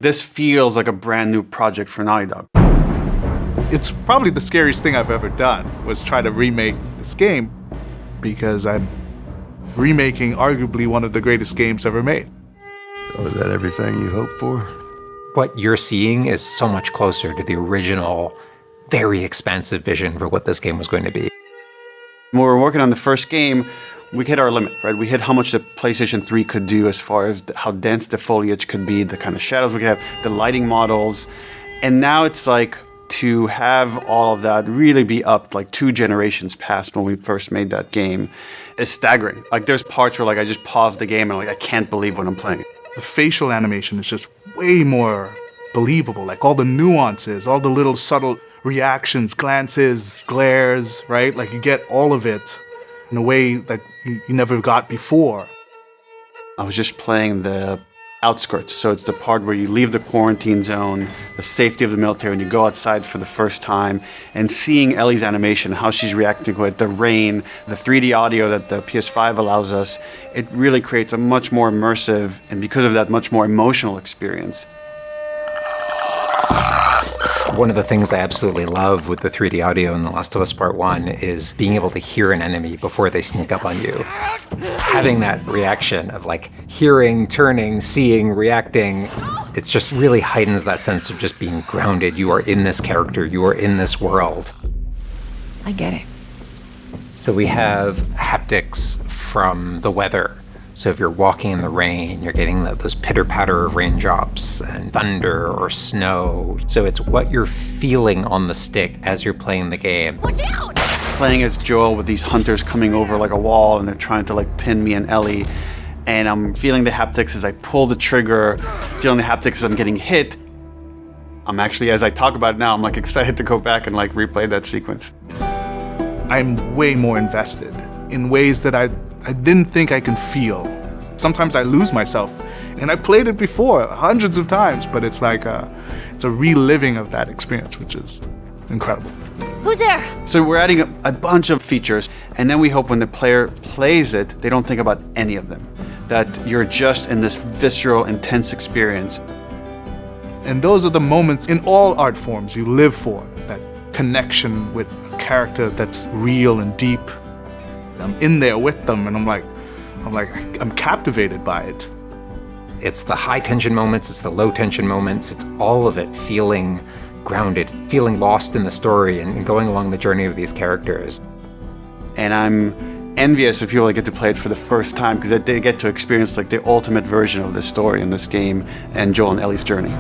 This feels like a brand new project for Naughty Dog. It's probably the scariest thing I've ever done, was try to remake this game, because I'm remaking arguably one of the greatest games ever made. So is that everything you hoped for? What you're seeing is so much closer to the original, very expansive vision for what this game was going to be. When we were working on the first game, we hit our limit, right? We hit how much the PlayStation 3 could do as far as how dense the foliage could be, the kind of shadows we could have, the lighting models. And now it's like to have all of that really be up like 2 generations past when we first made that game is staggering. Like there's parts where like I just paused the game and like I can't believe what I'm playing. The facial animation is just way more believable. Like all the nuances, all the little subtle reactions, glances, glares, right? Like you get all of it in a way that you never got before. I was just playing the outskirts. So it's the part where you leave the quarantine zone, the safety of the military, and you go outside for the first time, and seeing Ellie's animation, how she's reacting to it, the rain, the 3D audio that the PS5 allows us, it really creates a much more immersive, and because of that, much more emotional experience. One of the things I absolutely love with the 3D audio in The Last of Us Part 1 is being able to hear an enemy before they sneak up on you. Having that reaction of like hearing, turning, seeing, reacting, it just really heightens that sense of just being grounded. You are in this character, you are in this world. I get it. So we have haptics from the weather. So if you're walking in the rain, you're getting those pitter-patter of raindrops and thunder or snow. So it's what you're feeling on the stick as you're playing the game. Watch out! Playing as Joel with these hunters coming over like a wall and they're trying to like pin me and Ellie. And I'm feeling the haptics as I pull the trigger, feeling the haptics as I'm getting hit. I'm actually, as I talk about it now, I'm like excited to go back and like replay that sequence. I'm way more invested in ways that I didn't think I can feel. Sometimes I lose myself, and I played it before hundreds of times, but it's like it's a reliving of that experience, which is incredible. Who's there? So we're adding a bunch of features, and then we hope when the player plays it, they don't think about any of them, that you're just in this visceral, intense experience. And those are the moments in all art forms you live for, that connection with a character that's real and deep. I'm in there with them, and I'm captivated by it. It's the high tension moments, it's the low tension moments, it's all of it feeling grounded, feeling lost in the story and going along the journey of these characters. And I'm envious of people that get to play it for the first time because they get to experience like the ultimate version of this story in this game and Joel and Ellie's journey.